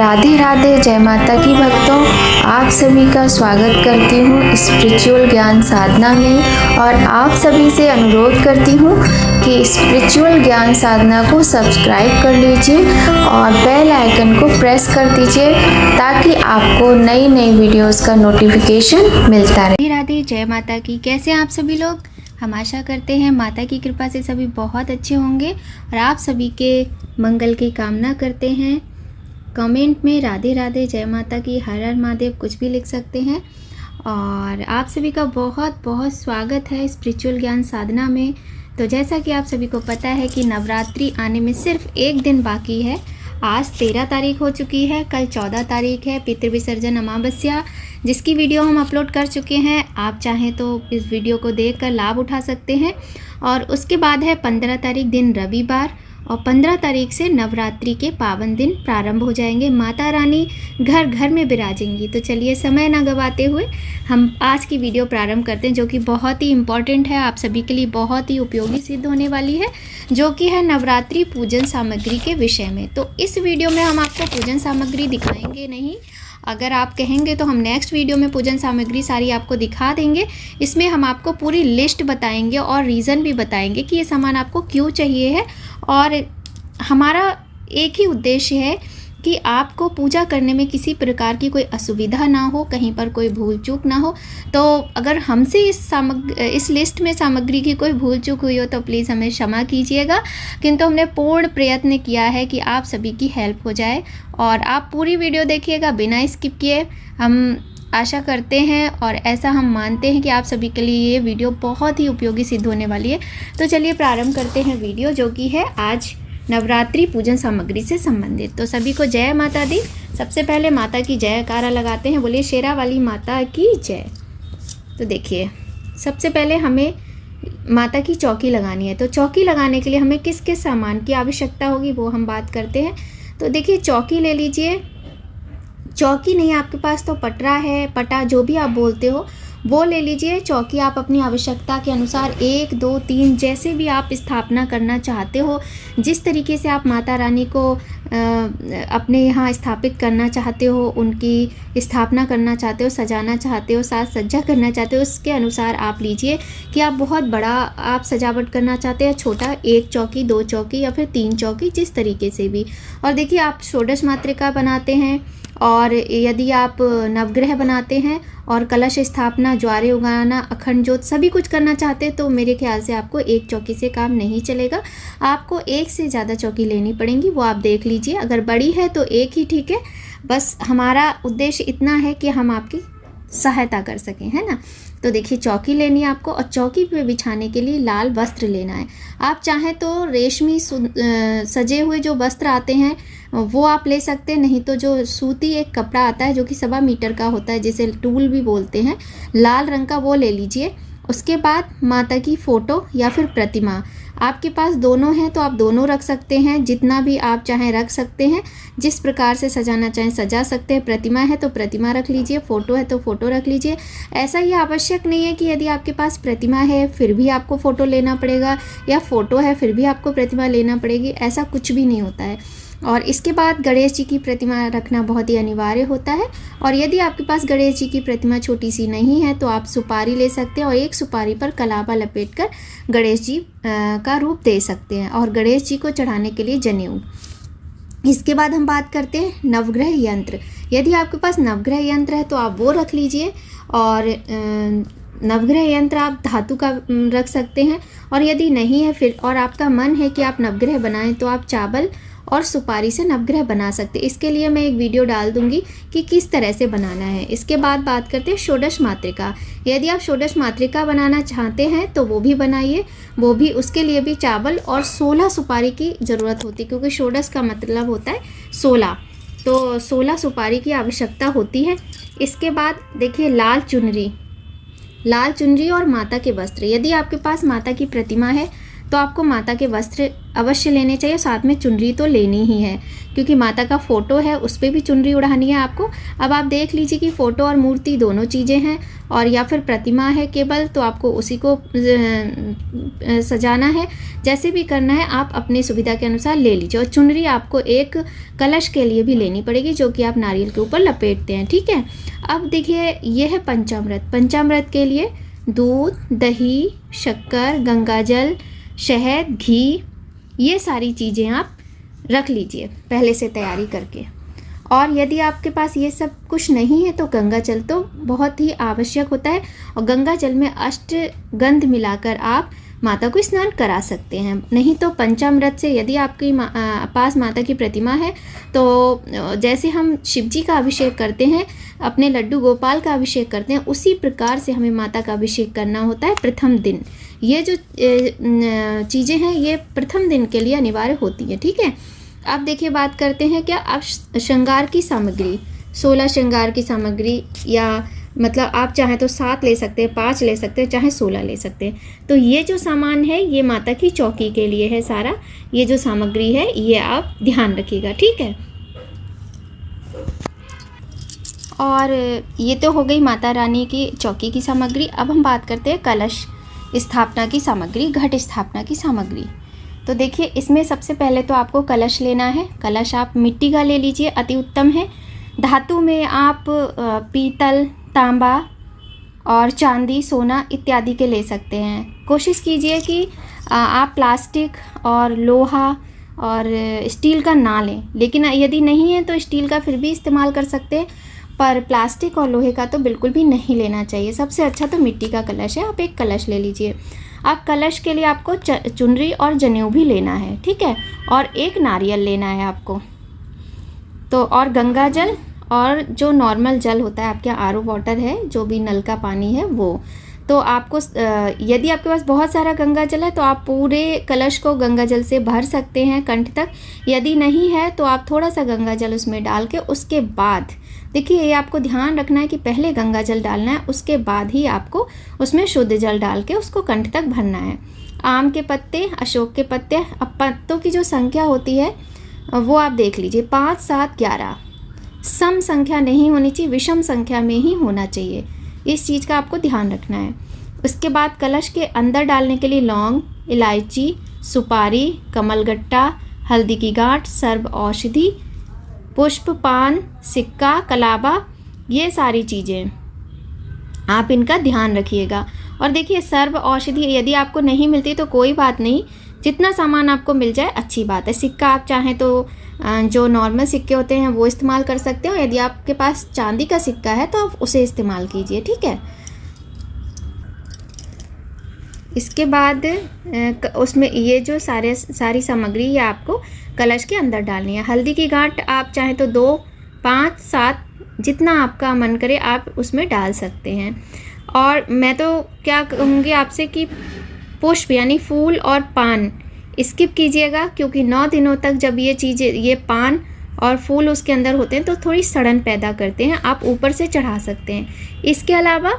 राधे राधे, जय माता की भक्तों। आप सभी का स्वागत करती हूँ स्पिरिचुअल ज्ञान साधना में और आप सभी से अनुरोध करती हूँ कि स्पिरिचुअल ज्ञान साधना को सब्सक्राइब कर लीजिए और बेल आइकन को प्रेस कर दीजिए ताकि आपको नई नई वीडियोस का नोटिफिकेशन मिलता रहे। राधे राधे, जय माता की। कैसे हैं आप सभी लोग? हम आशा करते हैं माता की कृपा से सभी बहुत अच्छे होंगे और आप सभी के मंगल की कामना करते हैं। कमेंट में राधे राधे, जय माता की, हर हर महादेव कुछ भी लिख सकते हैं। और आप सभी का बहुत बहुत स्वागत है स्पिरिचुअल ज्ञान साधना में। तो जैसा कि आप सभी को पता है कि नवरात्रि आने में सिर्फ एक दिन बाकी है। आज 13 तारीख हो चुकी है, कल 14 तारीख है, पितृविसर्जन अमावस्या, जिसकी वीडियो हम अपलोड कर चुके हैं। आप चाहें तो इस वीडियो को देखकर लाभ उठा सकते हैं। और उसके बाद है 15 तारीख दिन रविवार और 15 तारीख से नवरात्रि के पावन दिन प्रारंभ हो जाएंगे। माता रानी घर घर में विराजेंगी। तो चलिए समय ना गवाते हुए हम आज की वीडियो प्रारंभ करते हैं, जो कि बहुत ही इम्पॉर्टेंट है, आप सभी के लिए बहुत ही उपयोगी सिद्ध होने वाली है, जो कि है नवरात्रि पूजन सामग्री के विषय में। तो इस वीडियो में हम आपको पूजन सामग्री दिखाएंगे नहीं, अगर आप कहेंगे तो हम नेक्स्ट वीडियो में पूजन सामग्री सारी आपको दिखा देंगे। इसमें हम आपको पूरी लिस्ट बताएंगे और रीज़न भी बताएंगे कि ये सामान आपको क्यों चाहिए है। और हमारा एक ही उद्देश्य है कि आपको पूजा करने में किसी प्रकार की कोई असुविधा ना हो, कहीं पर कोई भूल चूक ना हो। तो अगर हमसे इस लिस्ट में सामग्री की कोई भूल चूक हुई हो तो प्लीज़ हमें क्षमा कीजिएगा, किंतु हमने पूर्ण प्रयत्न किया है कि आप सभी की हेल्प हो जाए। और आप पूरी वीडियो देखिएगा बिना स्किप किए। हम आशा करते हैं और ऐसा हम मानते हैं कि आप सभी के लिए ये वीडियो बहुत ही उपयोगी सिद्ध होने वाली है। तो चलिए प्रारंभ करते हैं वीडियो, जो कि है आज नवरात्रि पूजन सामग्री से संबंधित। तो सभी को जय माता दी। सबसे पहले माता की जयकारा लगाते हैं, बोलिए शेरा वाली माता की जय। तो देखिए, सबसे पहले हमें माता की चौकी लगानी है। तो चौकी लगाने के लिए हमें किस किस सामान की आवश्यकता होगी वो हम बात करते हैं। तो देखिए, चौकी ले लीजिए। चौकी नहीं आपके पास तो पटरा है, पटा जो भी आप बोलते हो वो ले लीजिए। चौकी आप अपनी आवश्यकता के अनुसार 1, 2, 3 जैसे भी आप स्थापना करना चाहते हो, जिस तरीके से आप माता रानी को अपने यहाँ स्थापित करना चाहते हो, उनकी स्थापना करना चाहते हो, सजाना चाहते हो, साज सज्जा करना चाहते हो, उसके अनुसार आप लीजिए। कि आप बहुत बड़ा आप सजावट करना चाहते हैं, छोटा 1 चौकी, 2 चौकी या फिर 3 चौकी, जिस तरीके से भी। और देखिए, आप षोडश मातृका बनाते हैं और यदि आप नवग्रह बनाते हैं और कलश स्थापना, ज्वारे उगाना, अखंड ज्योत सभी कुछ करना चाहते हैं, तो मेरे ख्याल से आपको 1 चौकी से काम नहीं चलेगा। आपको 1 से ज़्यादा चौकी लेनी पड़ेंगी, वो आप देख लीजिए। अगर बड़ी है तो 1 ही ठीक है। बस हमारा उद्देश्य इतना है कि हम आपकी सहायता कर सकें, है ना। तो देखिए, चौकी लेनी है आपको और चौकी पे बिछाने के लिए लाल वस्त्र लेना है। आप चाहें तो रेशमी सजे हुए जो वस्त्र आते हैं वो आप ले सकते हैं, नहीं तो जो सूती एक कपड़ा आता है जो कि 1.25 मीटर का होता है, जिसे टूल भी बोलते हैं, लाल रंग का, वो ले लीजिए। उसके बाद माता की फ़ोटो या फिर प्रतिमा, आपके पास दोनों हैं तो आप दोनों रख सकते हैं, जितना भी आप चाहें रख सकते हैं, जिस प्रकार से सजाना चाहें सजा सकते हैं। प्रतिमा है तो प्रतिमा रख लीजिए, फ़ोटो है तो फ़ोटो रख लीजिए। ऐसा ये आवश्यक नहीं है कि यदि आपके पास प्रतिमा है फिर भी आपको फ़ोटो लेना पड़ेगा या फ़ोटो है फिर भी आपको प्रतिमा लेना पड़ेगी, ऐसा कुछ भी नहीं होता है। और इसके बाद गणेश जी की प्रतिमा रखना बहुत ही अनिवार्य होता है। और यदि आपके पास गणेश जी की प्रतिमा छोटी सी नहीं है तो आप सुपारी ले सकते हैं और 1 सुपारी पर कलावा लपेटकर गणेश जी का रूप दे सकते हैं और गणेश जी को चढ़ाने के लिए जनेऊ। इसके बाद हम बात करते हैं नवग्रह यंत्र। यदि आपके पास नवग्रह यंत्र है तो आप वो रख लीजिए। और नवग्रह यंत्र आप धातु का रख सकते हैं। और यदि नहीं है फिर और आपका मन है कि आप नवग्रह बनाएं तो आप चावल और सुपारी से नवग्रह बना सकते हैं। इसके लिए मैं एक वीडियो डाल दूंगी कि किस तरह से बनाना है। इसके बाद बात करते हैं षोडश मातृका। यदि आप षोडश मातृका बनाना चाहते हैं तो वो भी बनाइए, वो भी उसके लिए भी चावल और 16 सुपारी की ज़रूरत होती है, क्योंकि षोडश का मतलब होता है 16, तो 16 सुपारी की आवश्यकता होती है। इसके बाद देखिए, लाल चुनरी और माता के वस्त्र। यदि आपके पास माता की प्रतिमा है तो आपको माता के वस्त्र अवश्य लेने चाहिए, साथ में चुनरी तो लेनी ही है, क्योंकि माता का फ़ोटो है उस पर भी चुनरी उड़ानी है आपको। अब आप देख लीजिए कि फ़ोटो और मूर्ति दोनों चीज़ें हैं, और या फिर प्रतिमा है केवल, तो आपको उसी को सजाना है। जैसे भी करना है आप अपनी सुविधा के अनुसार ले लीजिए। और चुनरी आपको एक कलश के लिए भी लेनी पड़ेगी, जो कि आप नारियल के ऊपर लपेटते हैं, ठीक है। अब देखिए ये है पंचामृत। पंचामृत के लिए दूध, दही, शक्कर, गंगाजल, शहद, घी, ये सारी चीज़ें आप रख लीजिए पहले से तैयारी करके। और यदि आपके पास ये सब कुछ नहीं है तो गंगा जल तो बहुत ही आवश्यक होता है, और गंगा जल में अष्टगंध मिलाकर आप माता को स्नान करा सकते हैं। नहीं तो पंचामृत से, यदि आपकी पास माता की प्रतिमा है तो जैसे हम शिव जी का अभिषेक करते हैं, अपने लड्डू गोपाल का अभिषेक करते हैं, उसी प्रकार से हमें माता का अभिषेक करना होता है प्रथम दिन। ये जो चीज़ें हैं ये प्रथम दिन के लिए अनिवार्य होती है, ठीक है। अब देखिए बात करते हैं क्या, अब श्रृंगार की सामग्री, 16 श्रृंगार की सामग्री, या मतलब आप चाहें तो 7 ले सकते हैं, 5 ले सकते हैं, चाहे 16 ले सकते हैं। तो ये जो सामान है ये माता की चौकी के लिए है सारा, ये जो सामग्री है ये आप ध्यान रखिएगा, ठीक है। और ये तो हो गई माता रानी की चौकी की सामग्री। अब हम बात करते हैं कलश स्थापना की सामग्री, घट स्थापना की सामग्री। तो देखिए इसमें सबसे पहले तो आपको कलश लेना है। कलश आप मिट्टी का ले लीजिए, अति उत्तम है। धातु में आप पीतल, तांबा और चांदी, सोना इत्यादि के ले सकते हैं। कोशिश कीजिए कि आप प्लास्टिक और लोहा और स्टील का ना लें, लेकिन यदि नहीं है तो स्टील का फिर भी इस्तेमाल कर सकते हैं, पर प्लास्टिक और लोहे का तो बिल्कुल भी नहीं लेना चाहिए। सबसे अच्छा तो मिट्टी का कलश है, आप एक कलश ले लीजिए। अब कलश के लिए आपको चुनरी और जनेऊ भी लेना है, ठीक है, और एक नारियल लेना है आपको। तो और गंगा जल और जो नॉर्मल जल होता है, आपके आरओ वाटर है, जो भी नल का पानी है वो, तो आपको यदि आपके पास बहुत सारा गंगा जल है तो आप पूरे कलश को गंगा जल से भर सकते हैं कंठ तक। यदि नहीं है तो आप थोड़ा सा गंगा जल उसमें डाल के, उसके बाद देखिए ये आपको ध्यान रखना है कि पहले गंगा जल डालना है, उसके बाद ही आपको उसमें शुद्ध जल डाल के उसको कंठ तक भरना है। आम के पत्ते, अशोक के पत्ते, अब पत्तों की जो संख्या होती है वो आप देख लीजिए, 5, 7, 11 सम संख्या नहीं होनी चाहिए, विषम संख्या में ही होना चाहिए। इस चीज़ का आपको ध्यान रखना है। उसके बाद कलश के अंदर डालने के लिए लौंग, इलायची, सुपारी, कमलगट्टा, हल्दी की गांठ, सर्व औषधि, पुष्प, पान, सिक्का, कलाबा, ये सारी चीज़ें आप इनका ध्यान रखिएगा। और देखिए सर्व औषधि यदि आपको नहीं मिलती तो कोई बात नहीं, जितना सामान आपको मिल जाए अच्छी बात है। सिक्का आप चाहें तो जो नॉर्मल सिक्के होते हैं वो इस्तेमाल कर सकते हो, यदि आपके पास चांदी का सिक्का है तो आप उसे इस्तेमाल कीजिए, ठीक है। इसके बाद उसमें ये जो सारी सामग्री ये आपको कलश के अंदर डालनी है। हल्दी की गांठ आप चाहें तो 2, 5, 7 जितना आपका मन करे आप उसमें डाल सकते हैं। और मैं तो क्या कहूँगी आपसे कि पुष्प यानी फूल और पान स्किप कीजिएगा, क्योंकि 9 दिनों तक जब ये चीज़ें, ये पान और फूल उसके अंदर होते हैं तो थोड़ी सड़न पैदा करते हैं। आप ऊपर से चढ़ा सकते हैं। इसके अलावा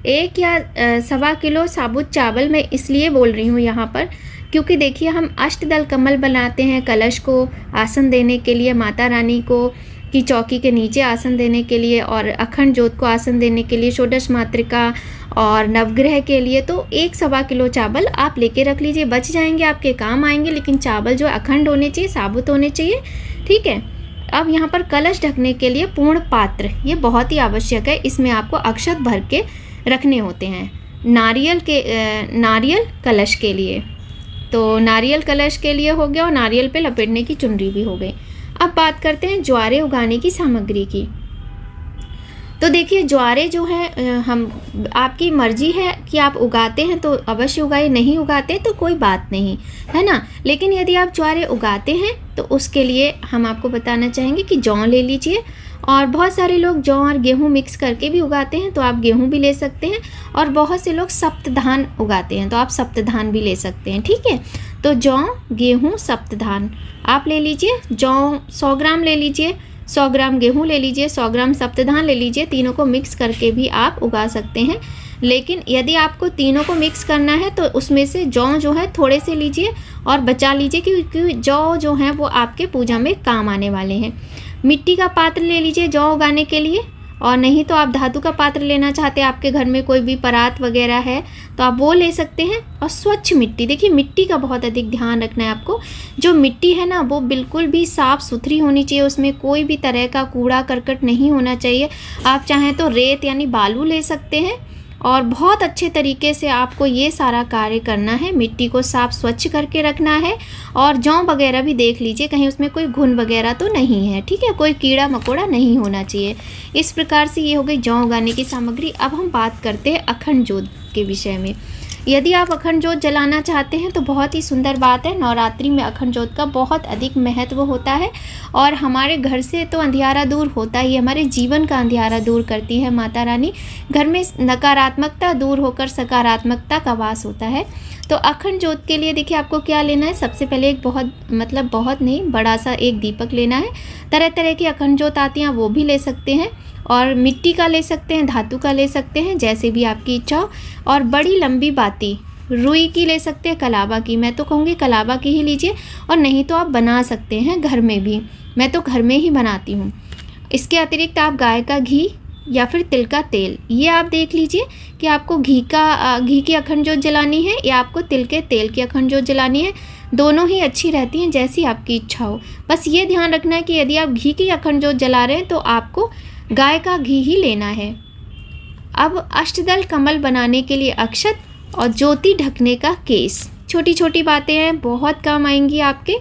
1 या 1.25 किलो साबुत चावल, मैं इसलिए बोल रही हूँ यहाँ पर क्योंकि देखिए हम अष्टदल कमल बनाते हैं कलश को आसन देने के लिए, माता रानी को की चौकी के नीचे आसन देने के लिए, और अखंड ज्योत को आसन देने के लिए, षोडश मातृका और नवग्रह के लिए। तो 1.25 किलो चावल आप लेके रख लीजिए, बच जाएंगे, आपके काम आएंगे। लेकिन चावल जो अखंड होने चाहिए, साबुत होने चाहिए, ठीक है। अब यहाँ पर कलश ढकने के लिए पूर्ण पात्र, ये बहुत ही आवश्यक है। इसमें आपको अक्षत भर के रखने होते हैं। नारियल कलश के लिए, तो नारियल कलश के लिए हो गया, और नारियल पे लपेटने की चुनरी भी हो गई। अब बात करते हैं ज्वारे उगाने की सामग्री की। तो देखिए ज्वारे जो है हम, आपकी मर्जी है कि आप उगाते हैं तो अवश्य उगाइए, नहीं उगाते तो कोई बात नहीं, है ना। लेकिन यदि आप ज्वारे उगाते हैं तो उसके लिए हम आपको बताना चाहेंगे कि जौ ले लीजिए। और बहुत सारे लोग जौ और गेहूँ मिक्स करके भी उगाते हैं, तो आप गेहूँ भी ले सकते हैं। और बहुत से लोग सप्तधान उगाते हैं, तो आप सप्तधान भी ले सकते हैं, ठीक है। तो जौ, गेहूँ, सप्तधान आप ले लीजिए। जौ 100 ग्राम ले लीजिए, 100 ग्राम गेहूँ ले लीजिए, 100 ग्राम सप्तधान ले लीजिए। तीनों को मिक्स करके भी आप उगा सकते हैं। लेकिन यदि आपको तीनों को मिक्स करना है तो उसमें से जौ जो है थोड़े से लीजिए और बचा लीजिए, क्योंकि जौ जो हैं वो आपके पूजा में काम आने वाले हैं। मिट्टी का पात्र ले लीजिए जौ उगाने के लिए, और नहीं तो आप धातु का पात्र लेना चाहते हैं, आपके घर में कोई भी परात वगैरह है तो आप वो ले सकते हैं। और स्वच्छ मिट्टी, देखिए मिट्टी का बहुत अधिक ध्यान रखना है आपको। जो मिट्टी है ना वो बिल्कुल भी साफ़ सुथरी होनी चाहिए, उसमें कोई भी तरह का कूड़ा करकट नहीं होना चाहिए। आप चाहें तो रेत यानी बालू ले सकते हैं, और बहुत अच्छे तरीके से आपको ये सारा कार्य करना है। मिट्टी को साफ़ स्वच्छ करके रखना है, और जौ वगैरह भी देख लीजिए कहीं उसमें कोई घुन वगैरह तो नहीं है, ठीक है, कोई कीड़ा मकोड़ा नहीं होना चाहिए। इस प्रकार से ये हो गई जौ उगाने की सामग्री। अब हम बात करते हैं अखंड जोत के विषय में। यदि आप अखंड जोत जलाना चाहते हैं तो बहुत ही सुंदर बात है, नवरात्रि में अखंड जोत का बहुत अधिक महत्व होता है, और हमारे घर से तो अंधियारा दूर होता ही, हमारे जीवन का अंधियारा दूर करती है माता रानी। घर में नकारात्मकता दूर होकर सकारात्मकता का वास होता है। तो अखंड जोत के लिए देखिए आपको क्या लेना है। सबसे पहले एक बहुत नहीं, बड़ा सा एक दीपक लेना है। तरह तरह की अखंड जोत आती हैं, वो भी ले सकते हैं, और मिट्टी का ले सकते हैं, धातु का ले सकते हैं, जैसे भी आपकी इच्छा हो। और बड़ी लंबी बाती रुई की ले सकते हैं, कलाबा की, मैं तो कहूँगी कलाबा की ही लीजिए, और नहीं तो आप बना सकते हैं घर में भी, मैं तो घर में ही बनाती हूँ। इसके अतिरिक्त आप गाय का घी या फिर तिल का तेल, ये आप देख लीजिए कि आपको घी की अखंड जोत जलानी है या आपको तिल के तेल की अखंड जोत जलानी है। दोनों ही अच्छी रहती हैं, जैसी आपकी इच्छा हो। बस ये ध्यान रखना है कि यदि आप घी की अखंड जोत जला रहे हैं तो आपको गाय का घी ही लेना है। अब अष्टदल कमल बनाने के लिए अक्षत और ज्योति ढकने का केस, छोटी छोटी बातें हैं, बहुत काम आएंगी आपके,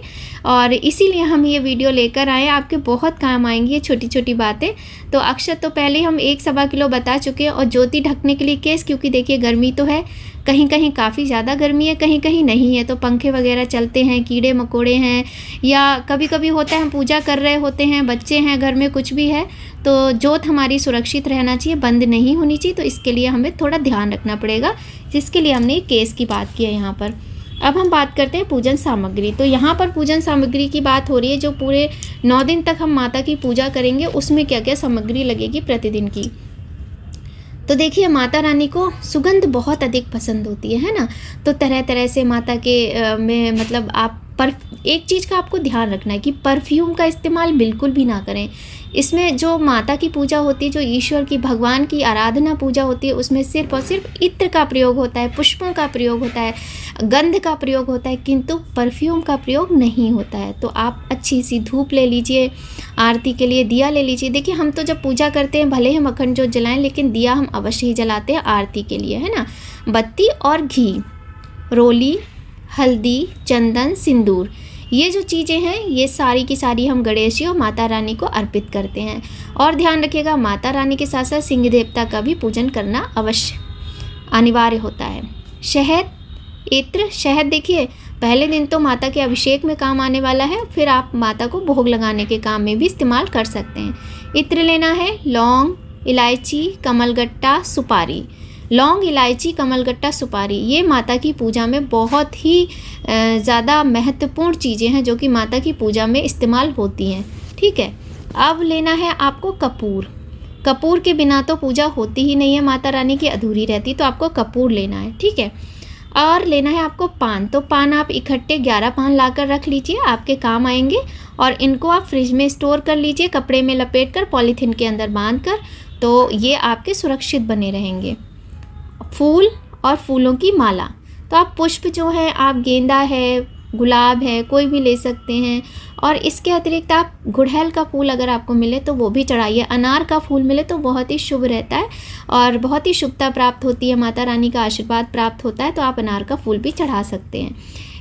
और इसीलिए हम ये वीडियो लेकर आए, आपके बहुत काम आएंगी ये छोटी छोटी बातें। तो अक्षत तो पहले हम 1-1.25 किलो बता चुके हैं, और ज्योति ढकने के लिए केस, क्योंकि देखिए गर्मी तो है, कहीं कहीं काफ़ी ज़्यादा गर्मी है, कहीं कहीं नहीं है, तो पंखे वगैरह चलते हैं, कीड़े मकोड़े हैं, या कभी कभी होता है हम पूजा कर रहे होते हैं, बच्चे हैं घर में, कुछ भी है, तो ज्योत हमारी सुरक्षित रहना चाहिए, बंद नहीं होनी चाहिए। तो इसके लिए हमें थोड़ा ध्यान रखना पड़ेगा, जिसके लिए हमने केस की बात की है यहाँ पर। अब हम बात करते हैं पूजन सामग्री। तो यहाँ पर पूजन सामग्री की बात हो रही है, जो पूरे 9 दिन तक हम माता की पूजा करेंगे उसमें क्या क्या सामग्री लगेगी प्रतिदिन की। तो देखिए माता रानी को सुगंध बहुत अधिक पसंद होती है ना, तो तरह तरह से माता के में मतलब आप एक चीज़ का आपको ध्यान रखना है कि परफ्यूम का इस्तेमाल बिल्कुल भी ना करें। इसमें जो माता की पूजा होती है, जो ईश्वर की भगवान की आराधना पूजा होती है, उसमें सिर्फ और सिर्फ इत्र का प्रयोग होता है, पुष्पों का प्रयोग होता है, गंध का प्रयोग होता है, किंतु परफ्यूम का प्रयोग नहीं होता है। तो आप अच्छी सी धूप ले लीजिए, आरती के लिए दिया ले लीजिए। देखिए हम तो जब पूजा करते हैं भले हम अखंड जोत जलाएं, लेकिन दिया हम अवश्य ही जलाते हैं आरती के लिए, है ना। बत्ती और घी, रोली, हल्दी, चंदन, सिंदूर, ये जो चीज़ें हैं ये सारी की सारी हम गणेश जी और माता रानी को अर्पित करते हैं। और ध्यान रखिएगा माता रानी के साथ साथ सिंह देवता का भी पूजन करना अवश्य अनिवार्य होता है। शहद, इत्र, शहद देखिए पहले दिन तो माता के अभिषेक में काम आने वाला है, फिर आप माता को भोग लगाने के काम में भी इस्तेमाल कर सकते हैं। इत्र लेना है, लौंग, इलायची, कमलगट्टा, सुपारी। लौंग, इलायची, कमलगट्टा, सुपारी, ये माता की पूजा में बहुत ही ज़्यादा महत्वपूर्ण चीज़ें हैं जो कि माता की पूजा में इस्तेमाल होती हैं, ठीक है। अब लेना है आपको कपूर। कपूर के बिना तो पूजा होती ही नहीं है, माता रानी की अधूरी रहती, तो आपको कपूर लेना है, ठीक है। और लेना है आपको पान। तो पान आप इकट्ठे 11 पान लाकर रख लीजिए, आपके काम आएंगे, और इनको आप फ्रिज में स्टोर कर लीजिए, कपड़े में लपेट कर, पॉलीथीन के अंदर बांध कर, तो ये आपके सुरक्षित बने रहेंगे। फूल और फूलों की माला, तो आप पुष्प जो है आप गेंदा है, गुलाब है, कोई भी ले सकते हैं। और इसके अतिरिक्त आप गुड़हल का फूल अगर आपको मिले तो वो भी चढ़ाइए। अनार का फूल मिले तो बहुत ही शुभ रहता है और बहुत ही शुभता प्राप्त होती है, माता रानी का आशीर्वाद प्राप्त होता है, तो आप अनार का फूल भी चढ़ा सकते हैं।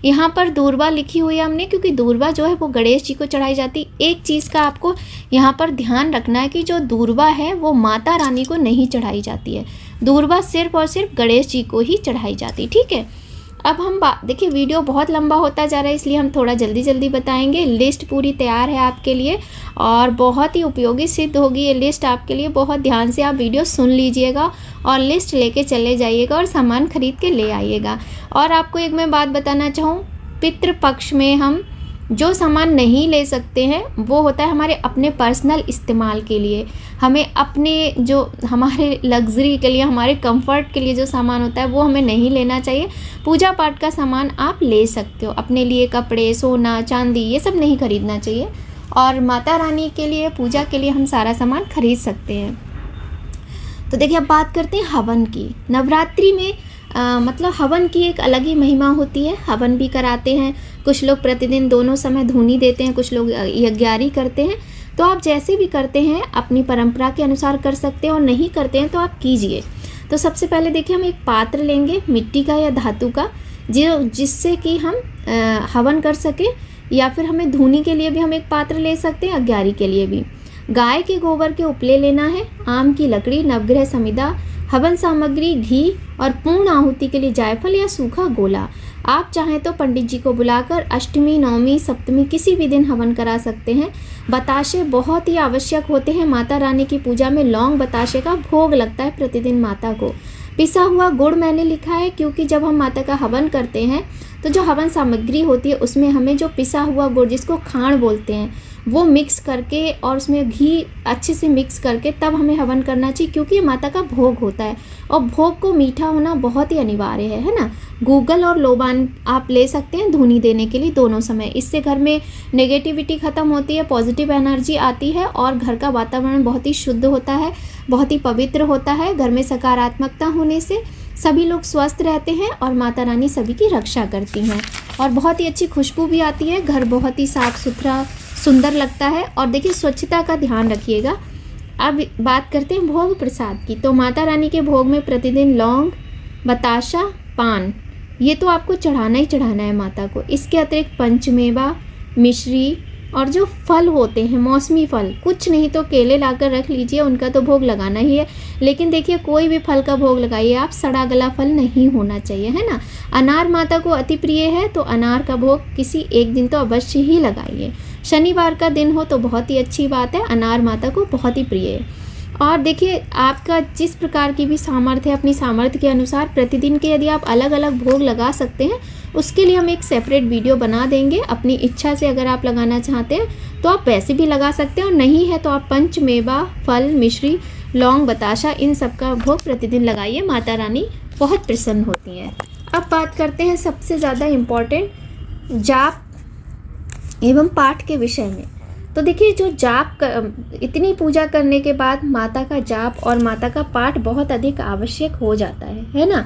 यहाँ पर दूर्वा लिखी हुई है हमने, क्योंकि दूर्वा जो है वो गणेश जी को चढ़ाई जाती। एक चीज़ का आपको यहाँ पर ध्यान रखना है कि जो दूर्वा है वो माता रानी को नहीं चढ़ाई जाती है, दूर्वा सिर्फ और सिर्फ गणेश जी को ही चढ़ाई जाती, ठीक है। अब हम देखिए वीडियो बहुत लंबा होता जा रहा है, इसलिए हम थोड़ा जल्दी जल्दी बताएंगे। लिस्ट पूरी तैयार है आपके लिए और बहुत ही उपयोगी सिद्ध होगी ये लिस्ट आपके लिए। बहुत ध्यान से आप वीडियो सुन लीजिएगा और लिस्ट लेके चले जाइएगा और सामान खरीद के ले आइएगा। और आपको एक मैं बात बताना चाहूँ, पितृपक्ष में हम जो सामान नहीं ले सकते हैं वो होता है हमारे अपने पर्सनल इस्तेमाल के लिए, हमें अपने जो हमारे लग्ज़री के लिए, हमारे कंफर्ट के लिए जो सामान होता है वो हमें नहीं लेना चाहिए। पूजा पाठ का सामान आप ले सकते हो, अपने लिए कपड़े, सोना चांदी ये सब नहीं खरीदना चाहिए, और माता रानी के लिए पूजा के लिए हम सारा सामान खरीद सकते हैं। तो देखिए अब बात करते हैं हवन की। नवरात्रि में मतलब हवन की एक अलग ही महिमा होती है। हवन भी कराते हैं, कुछ लोग प्रतिदिन दोनों समय धूनी देते हैं, कुछ लोग यज्ञारी करते हैं। तो आप जैसे भी करते हैं अपनी परंपरा के अनुसार कर सकते हैं, और नहीं करते हैं तो आप कीजिए। तो सबसे पहले देखिए हम एक पात्र लेंगे मिट्टी का या धातु का, जिससे कि हम हवन कर सकें, या फिर हमें धूनी के लिए भी हम एक पात्र ले सकते हैं, यज्ञारी के लिए भी। गाय के गोबर के उपले लेना है, आम की लकड़ी, नवग्रह समिधा, हवन सामग्री, घी और पूर्ण आहुति के लिए जायफल या सूखा गोला। आप चाहें तो पंडित जी को बुलाकर अष्टमी, नवमी, सप्तमी किसी भी दिन हवन करा सकते हैं। बताशे बहुत ही आवश्यक होते हैं। माता रानी की पूजा में लौंग बताशे का भोग लगता है प्रतिदिन माता को। पिसा हुआ गुड़ मैंने लिखा है क्योंकि जब हम माता का हवन करते हैं तो जो हवन सामग्री होती है उसमें हमें जो पिसा हुआ गुड़, जिसको खांड बोलते हैं, वो मिक्स करके और उसमें घी अच्छे से मिक्स करके तब हमें हवन करना चाहिए, क्योंकि ये माता का भोग होता है और भोग को मीठा होना बहुत ही अनिवार्य है ना। गूगल और लोबान आप ले सकते हैं धूनी देने के लिए दोनों समय। इससे घर में नेगेटिविटी ख़त्म होती है, पॉजिटिव एनर्जी आती है और घर का वातावरण बहुत ही शुद्ध होता है, बहुत ही पवित्र होता है। घर में सकारात्मकता होने से सभी लोग स्वस्थ रहते हैं और माता रानी सभी की रक्षा करती हैं, और बहुत ही अच्छी खुशबू भी आती है। घर बहुत ही साफ़ सुथरा सुंदर लगता है। और देखिए स्वच्छता का ध्यान रखिएगा। अब बात करते हैं भोग प्रसाद की। तो माता रानी के भोग में प्रतिदिन लौंग, बताशा, पान, ये तो आपको चढ़ाना ही चढ़ाना है माता को। इसके अतिरिक्त पंचमेवा, मिश्री और जो फल होते हैं, मौसमी फल, कुछ नहीं तो केले लाकर रख लीजिए, उनका तो भोग लगाना ही है। लेकिन देखिए कोई भी फल का भोग लगाइए आप, सड़ा गला फल नहीं होना चाहिए, है ना। अनार माता को अति प्रिय है, तो अनार का भोग किसी एक दिन तो अवश्य ही लगाइए। शनिवार का दिन हो तो बहुत ही अच्छी बात है, अनार माता को बहुत ही प्रिय है। और देखिए आपका जिस प्रकार की भी सामर्थ्य है, अपनी सामर्थ्य के अनुसार प्रतिदिन के यदि आप अलग अलग भोग लगा सकते हैं, उसके लिए हम एक सेपरेट वीडियो बना देंगे। अपनी इच्छा से अगर आप लगाना चाहते हैं तो आप वैसे भी लगा सकते हैं, और नहीं है तो आप पंचमेवा, फल, मिश्री, लौंग, बताशा, इन सब का भोग प्रतिदिन लगाइए। माता रानी बहुत प्रसन्न होती हैं। अब बात करते हैं सबसे ज़्यादा इम्पॉर्टेंट जाप एवं पाठ के विषय में। तो देखिए जो इतनी पूजा करने के बाद माता का जाप और माता का पाठ बहुत अधिक आवश्यक हो जाता है ना।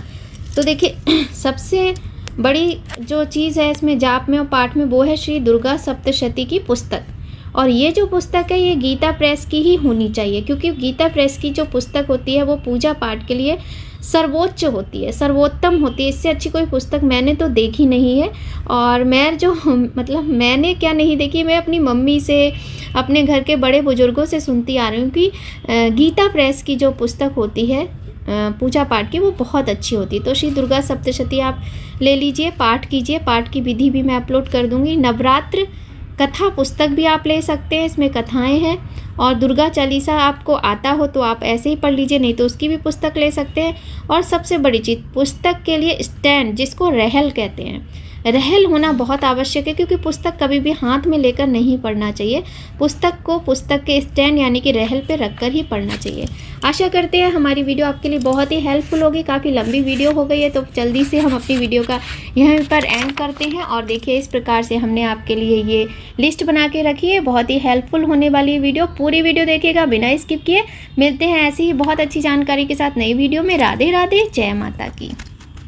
तो देखिए सबसे बड़ी जो चीज़ है इसमें जाप में और पाठ में, वो है श्री दुर्गा सप्तशती की पुस्तक। और ये जो पुस्तक है ये गीता प्रेस की ही होनी चाहिए, क्योंकि गीता प्रेस की जो पुस्तक होती है वो पूजा पाठ के लिए सर्वोच्च होती है, सर्वोत्तम होती है। इससे अच्छी कोई पुस्तक मैंने तो देखी नहीं है। और मैं जो मतलब मैंने क्या नहीं देखी, मैं अपनी मम्मी से, अपने घर के बड़े बुजुर्गों से सुनती आ रही हूँ कि गीता प्रेस की जो पुस्तक होती है पूजा पाठ की, वो बहुत अच्छी होती है। तो श्री दुर्गा सप्तशती आप ले लीजिए, पाठ कीजिए। पाठ की विधि भी मैं अपलोड कर दूँगी। नवरात्र कथा पुस्तक भी आप ले सकते हैं, इसमें कथाएं हैं। और दुर्गा चालीसा आपको आता हो तो आप ऐसे ही पढ़ लीजिए, नहीं तो उसकी भी पुस्तक ले सकते हैं। और सबसे बड़ी चीज़, पुस्तक के लिए स्टैंड, जिसको रहल कहते हैं, रहल होना बहुत आवश्यक है, क्योंकि पुस्तक कभी भी हाथ में लेकर नहीं पढ़ना चाहिए। पुस्तक को पुस्तक के स्टैंड यानी कि रहल पे रखकर ही पढ़ना चाहिए। आशा करते हैं हमारी वीडियो आपके लिए बहुत ही हेल्पफुल होगी। काफ़ी लंबी वीडियो हो गई है, तो जल्दी से हम अपनी वीडियो का यहीं पर एंड करते हैं। और देखिए इस प्रकार से हमने आपके लिए ये लिस्ट बना के रखी है, बहुत ही हेल्पफुल होने वाली वीडियो। पूरी वीडियो देखिएगा बिना स्किप किए। मिलते हैं ऐसी ही बहुत अच्छी जानकारी के साथ नई वीडियो में। राधे राधे, जय माता की।